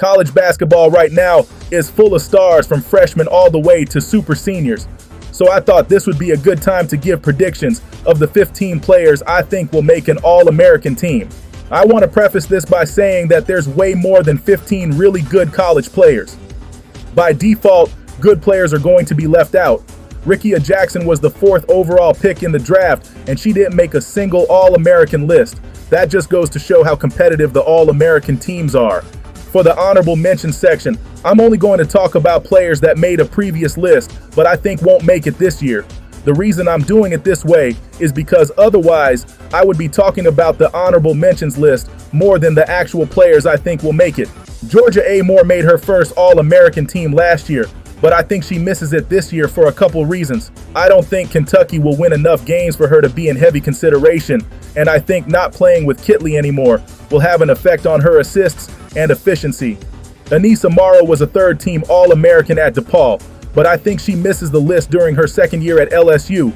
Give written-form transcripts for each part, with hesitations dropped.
College basketball right now is full of stars from freshmen all the way to super seniors. So I thought this would be a good time to give predictions of the 15 players I think will make an All-American team. I want to preface this by saying that there's way more than 15 really good college players. By default, good players are going to be left out. Rickea Jackson was the 4th overall pick in the draft, and she didn't make a single All-American list. That just goes to show how competitive the All-American teams are. For the honorable mention section, I'm only going to talk about players that made a previous list, but I think won't make it this year. The reason I'm doing it this way is because otherwise, I would be talking about the honorable mentions list more than the actual players I think will make it. Georgia A. Moore made her first All-American team last year, but I think she misses it this year for a couple reasons. I don't think Kentucky will win enough games for her to be in heavy consideration, and I think not playing with Kitley anymore will have an effect on her assists and efficiency. Anissa Morrow was a 3rd-team All-American at DePaul, but I think she misses the list during her 2nd year at LSU.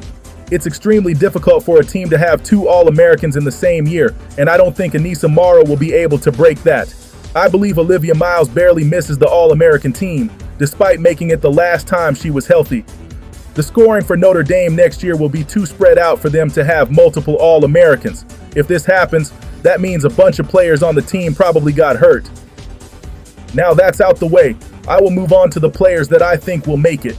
It's extremely difficult for a team to have 2 All-Americans in the same year, and I don't think Anissa Morrow will be able to break that. I believe Olivia Miles barely misses the All-American team, despite making it the last time she was healthy. The scoring for Notre Dame next year will be too spread out for them to have multiple All-Americans. If this happens, that means a bunch of players on the team probably got hurt. Now that's out the way, I will move on to the players that I think will make it.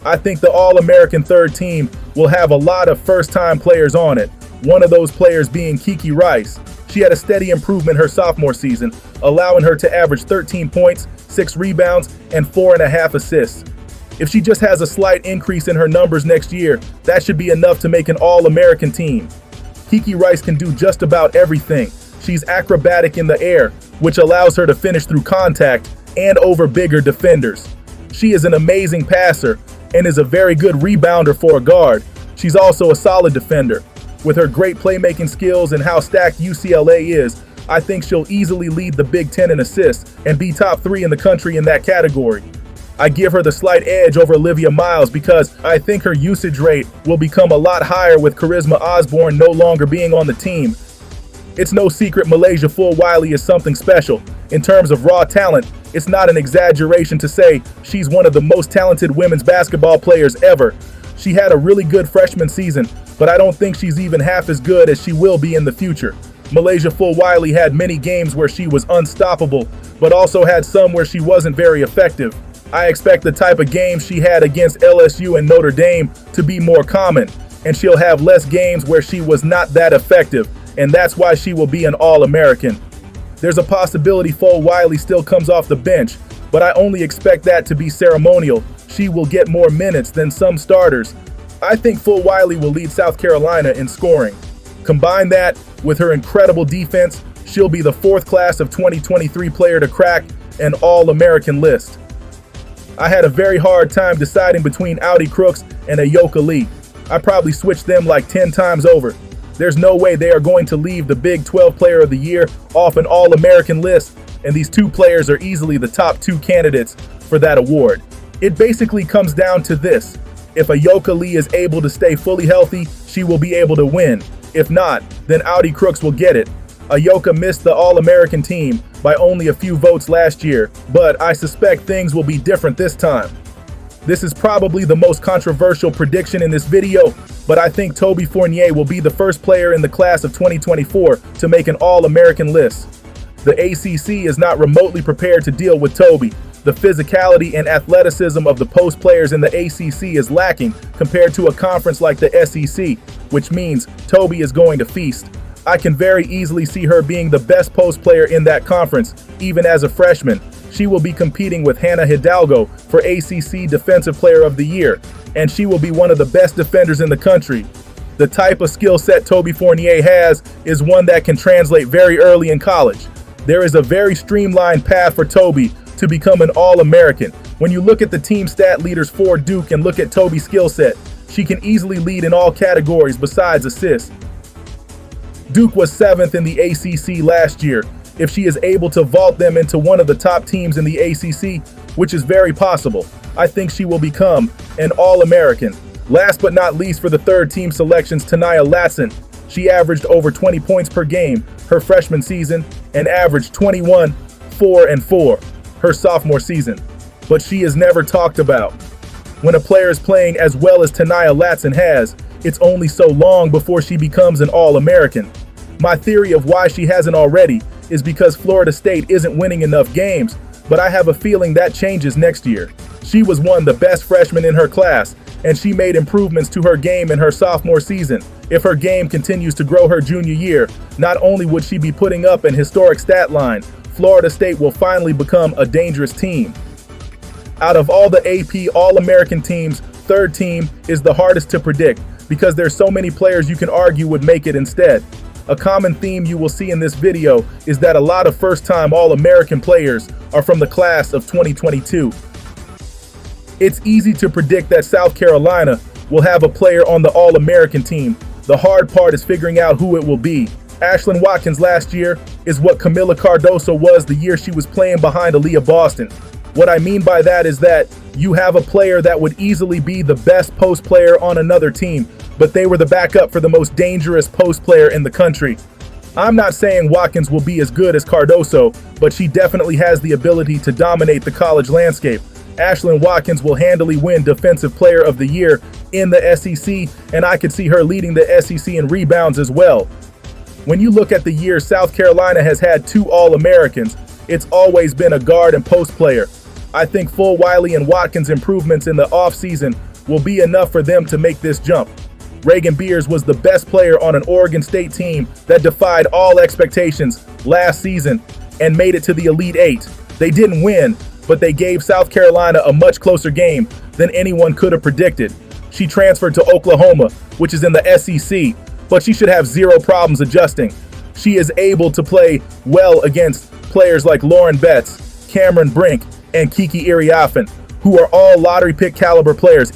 I think the All-American 3rd team will have a lot of first-time players on it, one of those players being Kiki Rice. She had a steady improvement her sophomore season, allowing her to average 13 points, 6 rebounds, and 4.5 assists. If she just has a slight increase in her numbers next year, that should be enough to make an All-American team. Kiki Rice can do just about everything. She's acrobatic in the air, which allows her to finish through contact and over bigger defenders. She is an amazing passer and is a very good rebounder for a guard. She's also a solid defender. With her great playmaking skills and how stacked UCLA is, I think she'll easily lead the Big Ten in assists and be top 3 in the country in that category. I give her the slight edge over Olivia Miles because I think her usage rate will become a lot higher with Charisma Osborne no longer being on the team. It's no secret Malaysia Fulwiley is something special. In terms of raw talent, it's not an exaggeration to say she's one of the most talented women's basketball players ever. She had a really good freshman season, but I don't think she's even half as good as she will be in the future. Malaysia Fulwiley had many games where she was unstoppable, but also had some where she wasn't very effective. I expect the type of games she had against LSU and Notre Dame to be more common, and she'll have less games where she was not that effective, and that's why she will be an All-American. There's a possibility Fulwiley still comes off the bench, but I only expect that to be ceremonial. She will get more minutes than some starters. I think Fulwiley will lead South Carolina in scoring. Combine that with her incredible defense, she'll be the 4th class of 2023 player to crack an All-American list. I had a very hard time deciding between Audi Crooks and Ayoka Lee. I probably switched them like 10 times over. There's no way they are going to leave the Big 12 Player of the Year off an All-American list, and these 2 players are easily the top 2 candidates for that award. It basically comes down to this. If Ayoka Lee is able to stay fully healthy, she will be able to win. If not, then Audi Crooks will get it. Ayoka missed the All-American team by only a few votes last year, but I suspect things will be different this time. This is probably the most controversial prediction in this video, but I think Toby Fournier will be the first player in the class of 2024 to make an All-American list. The ACC is not remotely prepared to deal with Toby. The physicality and athleticism of the post players in the ACC is lacking compared to a conference like the SEC, which means Toby is going to feast. I can very easily see her being the best post player in that conference, even as a freshman. She will be competing with Hannah Hidalgo for ACC Defensive Player of the Year, and she will be one of the best defenders in the country. The type of skill set Toby Fournier has is one that can translate very early in college. There is a very streamlined path for Toby to become an All-American. When you look at the team stat leaders for Duke and look at Toby's skill set, she can easily lead in all categories besides assists. Duke was 7th in the ACC last year. If she is able to vault them into one of the top teams in the ACC, which is very possible, I think she will become an All-American. Last but not least for the 3rd team selections, Tania Latson. She averaged over 20 points per game her freshman season and averaged 21, 4-4 her sophomore season, but she is never talked about. When a player is playing as well as Latson has, it's only so long before she becomes an All-American. My theory of why she hasn't already is because Florida State isn't winning enough games, but I have a feeling that changes next year. She was one of the best freshmen in her class, and she made improvements to her game in her sophomore season. If her game continues to grow her junior year, not only would she be putting up an historic stat line, Florida State will finally become a dangerous team. Out of all the AP All-American teams, third team is the hardest to predict because there's so many players you can argue would make it instead. A common theme you will see in this video is that a lot of first-time All-American players are from the class of 2022. It's easy to predict that South Carolina will have a player on the All-American team. The hard part is figuring out who it will be. Ashlyn Watkins last year is what Camila Cardoso was the year she was playing behind Aaliyah Boston. What I mean by that is that you have a player that would easily be the best post player on another team, but they were the backup for the most dangerous post player in the country. I'm not saying Watkins will be as good as Cardoso, but she definitely has the ability to dominate the college landscape. Ashlyn Watkins will handily win Defensive Player of the Year in the SEC, and I could see her leading the SEC in rebounds as well. When you look at the year South Carolina has had 2 All-Americans, it's always been a guard and post player. I think Wiley and Watkins' improvements in the offseason will be enough for them to make this jump. Reagan Beers was the best player on an Oregon State team that defied all expectations last season and made it to the Elite Eight. They didn't win, but they gave South Carolina a much closer game than anyone could have predicted. She transferred to Oklahoma, which is in the SEC, but she should have zero problems adjusting. She is able to play well against players like Lauren Betts, Cameron Brink, and Kiki Iriafen, who are all lottery pick caliber players.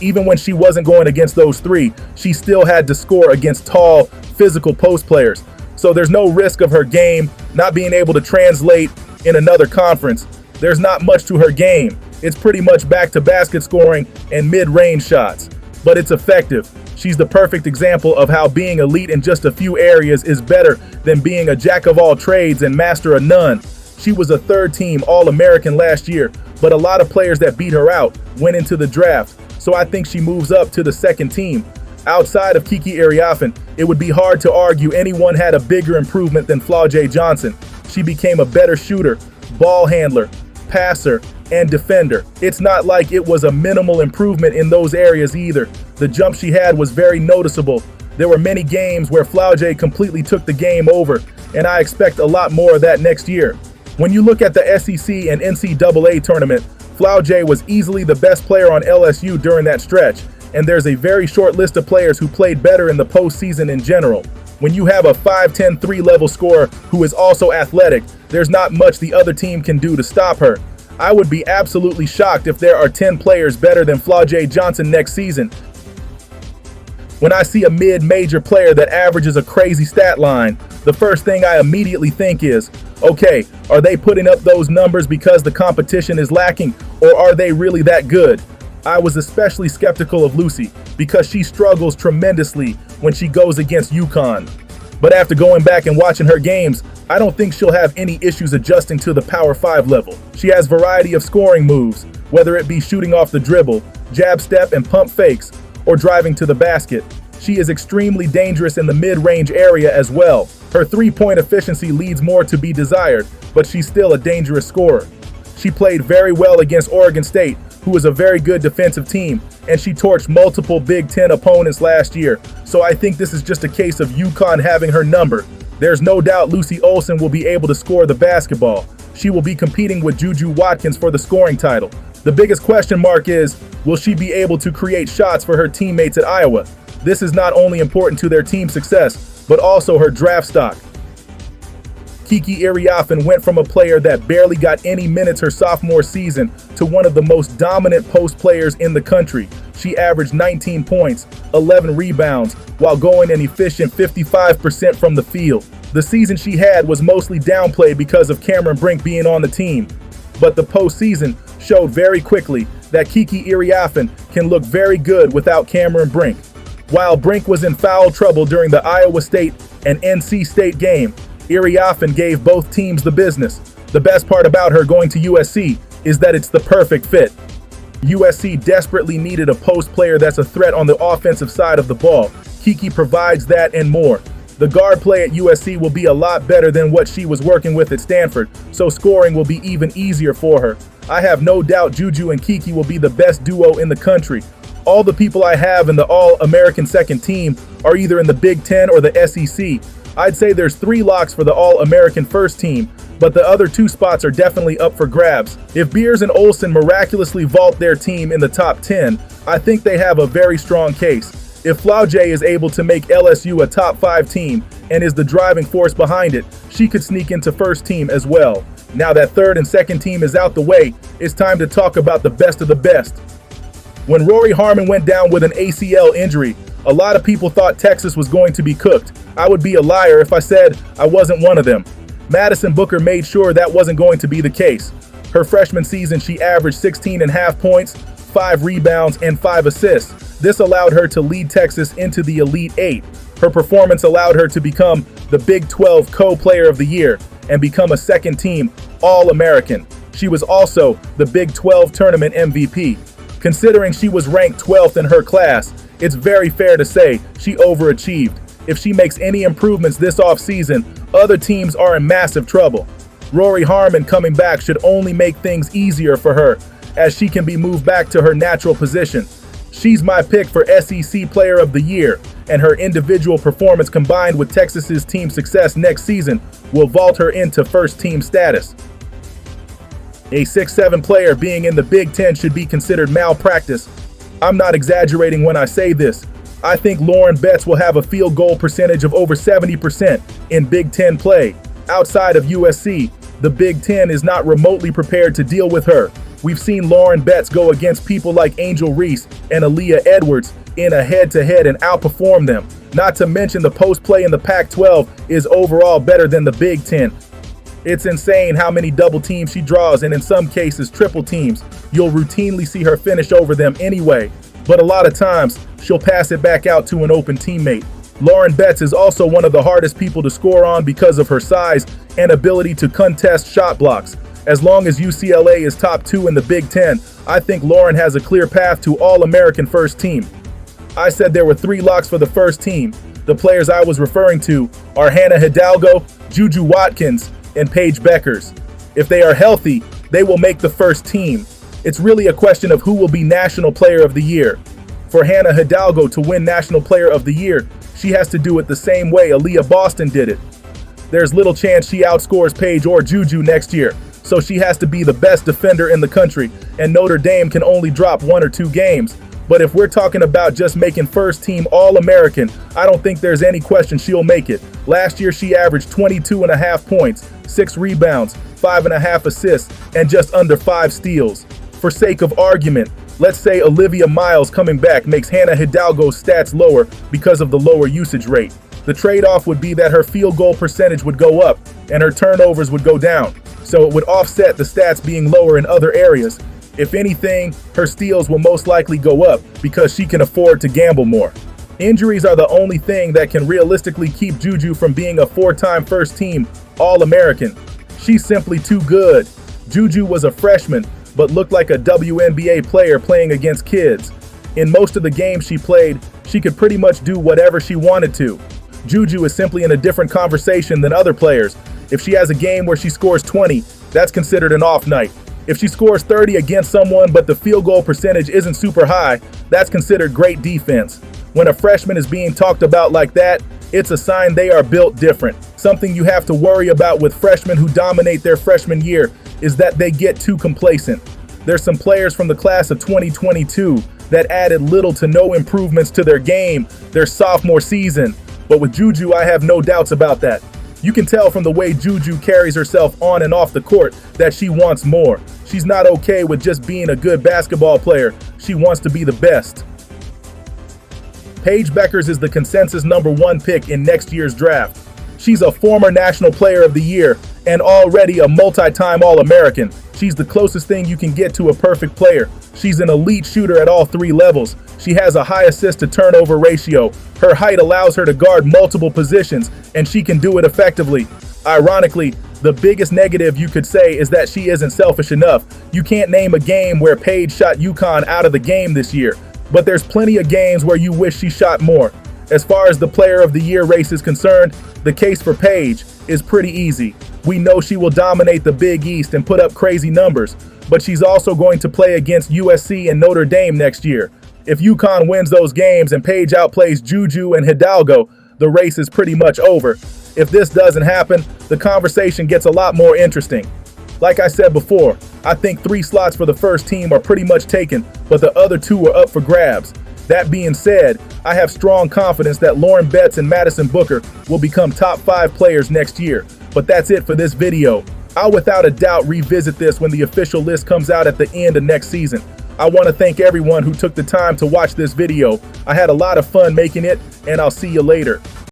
Even when she wasn't going against those 3, she still had to score against tall, physical post players. So there's no risk of her game not being able to translate in another conference. There's not much to her game. It's pretty much back to basket scoring and mid-range shots, but it's effective. She's the perfect example of how being elite in just a few areas is better than being a jack of all trades and master of none. She was a third-team All-American last year, but a lot of players that beat her out went into the draft, so I think she moves up to the second team. Outside of Kiki Iriafen, it would be hard to argue anyone had a bigger improvement than Flau'jae Johnson. She became a better shooter, ball handler, passer, and defender. It's not like it was a minimal improvement in those areas either. The jump she had was very noticeable. There were many games where Flau'jae completely took the game over, and I expect a lot more of that next year. When you look at the SEC and NCAA tournament, Flau'jae was easily the best player on LSU during that stretch, and there's a very short list of players who played better in the postseason in general. When you have a 5'10" 3-level scorer who is also athletic, there's not much the other team can do to stop her. I would be absolutely shocked if there are 10 players better than Flau'jae Johnson next season. When I see a mid-major player that averages a crazy stat line, the first thing I immediately think is, okay, are they putting up those numbers because the competition is lacking, or are they really that good? I was especially skeptical of Lucy because she struggles tremendously when she goes against UConn. But after going back and watching her games, I don't think she'll have any issues adjusting to the Power 5 level. She has variety of scoring moves, whether it be shooting off the dribble, jab step and pump fakes, or driving to the basket. She is extremely dangerous in the mid-range area as well. Her three-point efficiency leaves more to be desired, but she's still a dangerous scorer. She played very well against Oregon State, who is a very good defensive team, and she torched multiple Big Ten opponents last year. So I think this is just a case of UConn having her number. There's no doubt Lucy Olson will be able to score the basketball. She will be competing with Juju Watkins for the scoring title. The biggest question mark is, will she be able to create shots for her teammates at Iowa? This is not only important to their team success, but also her draft stock. Kiki Iriafen went from a player that barely got any minutes her sophomore season to one of the most dominant post players in the country. She averaged 19 points, 11 rebounds, while going an efficient 55% from the field. The season she had was mostly downplayed because of Cameron Brink being on the team, but the postseason showed very quickly that Kiki Iriafen can look very good without Cameron Brink. While Brink was in foul trouble during the Iowa State and NC State game, Iriafen gave both teams the business. The best part about her going to USC is that it's the perfect fit. USC desperately needed a post player that's a threat on the offensive side of the ball. Kiki provides that and more. The guard play at USC will be a lot better than what she was working with at Stanford, so scoring will be even easier for her. I have no doubt Juju and Kiki will be the best duo in the country. All the people I have in the All-American second team are either in the Big Ten or the SEC. I'd say there's 3 locks for the All-American first team, but the other 2 spots are definitely up for grabs. If Beers and Olsen miraculously vault their team in the top 10, I think they have a very strong case. If Flau'jae is able to make LSU a top 5 team and is the driving force behind it, she could sneak into first team as well. Now that third and second team is out the way, it's time to talk about the best of the best. When Rory Harmon went down with an ACL injury, a lot of people thought Texas was going to be cooked. I would be a liar if I said I wasn't one of them. Madison Booker made sure that wasn't going to be the case. Her freshman season, she averaged 16.5 points, 5 rebounds, and 5 assists. This allowed her to lead Texas into the Elite 8. Her performance allowed her to become the Big 12 Co-Player of the Year and become a second-team All-American. She was also the Big 12 Tournament MVP. Considering she was ranked 12th in her class, it's very fair to say she overachieved. If she makes any improvements this offseason, other teams are in massive trouble. Rory Harmon coming back should only make things easier for her, as she can be moved back to her natural position. She's my pick for SEC Player of the Year, and her individual performance combined with Texas's team success next season will vault her into first-team status. A 6'7" player being in the Big Ten should be considered malpractice. I'm not exaggerating when I say this. I think Lauren Betts will have a field goal percentage of over 70% in Big Ten play. Outside of USC, the Big Ten is not remotely prepared to deal with her. We've seen Lauren Betts go against people like Angel Reese and Aaliyah Edwards in a head-to-head and outperform them. Not to mention the post play in the Pac-12 is overall better than the Big Ten. It's insane how many double teams she draws, and in some cases triple teams. You'll routinely see her finish over them anyway, but a lot of times she'll pass it back out to an open teammate. Lauren Betts is also one of the hardest people to score on because of her size and ability to contest shot blocks. As long as UCLA is top 2 in the Big Ten, I think Lauren has a clear path to All-American first team. I said there were 3 locks for the first team. The players I was referring to are Hannah Hidalgo, Juju Watkins, and Paige Bueckers. If they are healthy, they will make the first team. It's really a question of who will be National Player of the Year. For Hannah Hidalgo to win National Player of the Year, she has to do it the same way Aaliyah Boston did it. There's little chance she outscores Paige or Juju next year, so she has to be the best defender in the country, and Notre Dame can only drop 1 or 2 games. But if we're talking about just making first team All-American, I don't think there's any question she'll make it. Last year she averaged 22.5 points, 6 rebounds, 5.5 assists, and just under 5 steals. For sake of argument, let's say Olivia Miles coming back makes Hannah Hidalgo's stats lower because of the lower usage rate. The trade-off would be that her field goal percentage would go up and her turnovers would go down, so it would offset the stats being lower in other areas. If anything, her steals will most likely go up because she can afford to gamble more. Injuries are the only thing that can realistically keep Juju from being a 4-time first-team All-American. She's simply too good. Juju was a freshman, but looked like a WNBA player playing against kids. In most of the games she played, she could pretty much do whatever she wanted to. Juju is simply in a different conversation than other players. If she has a game where she scores 20, that's considered an off night. If she scores 30 against someone but the field goal percentage isn't super high, that's considered great defense. When a freshman is being talked about like that, it's a sign they are built different. Something you have to worry about with freshmen who dominate their freshman year is that they get too complacent. There's some players from the class of 2022 that added little to no improvements to their game their sophomore season. But with Juju, I have no doubts about that. You can tell from the way Juju carries herself on and off the court that she wants more. She's not okay with just being a good basketball player. She wants to be the best. Paige Bueckers is the consensus #1 pick in next year's draft. She's a former National Player of the Year and already a multi-time All-American. She's the closest thing you can get to a perfect player. She's an elite shooter at all 3 levels. She has a high assist-to-turnover ratio. Her height allows her to guard multiple positions, and she can do it effectively. Ironically, The biggest negative you could say is that she isn't selfish enough. You can't name a game where Paige shot UConn out of the game this year, but there's plenty of games where you wish she shot more. As far as the Player of the Year race is concerned, the case for Paige is pretty easy. We know she will dominate the Big East and put up crazy numbers, but she's also going to play against USC and Notre Dame next year. If UConn wins those games and Paige outplays Juju and Hidalgo, the race is pretty much over. If this doesn't happen, the conversation gets a lot more interesting. Like I said before, I think 3 slots for the first team are pretty much taken, but the other 2 are up for grabs. That being said, I have strong confidence that Lauren Betts and Madison Booker will become top 5 players next year. But that's it for this video. I'll without a doubt revisit this when the official list comes out at the end of next season. I want to thank everyone who took the time to watch this video. I had a lot of fun making it, and I'll see you later.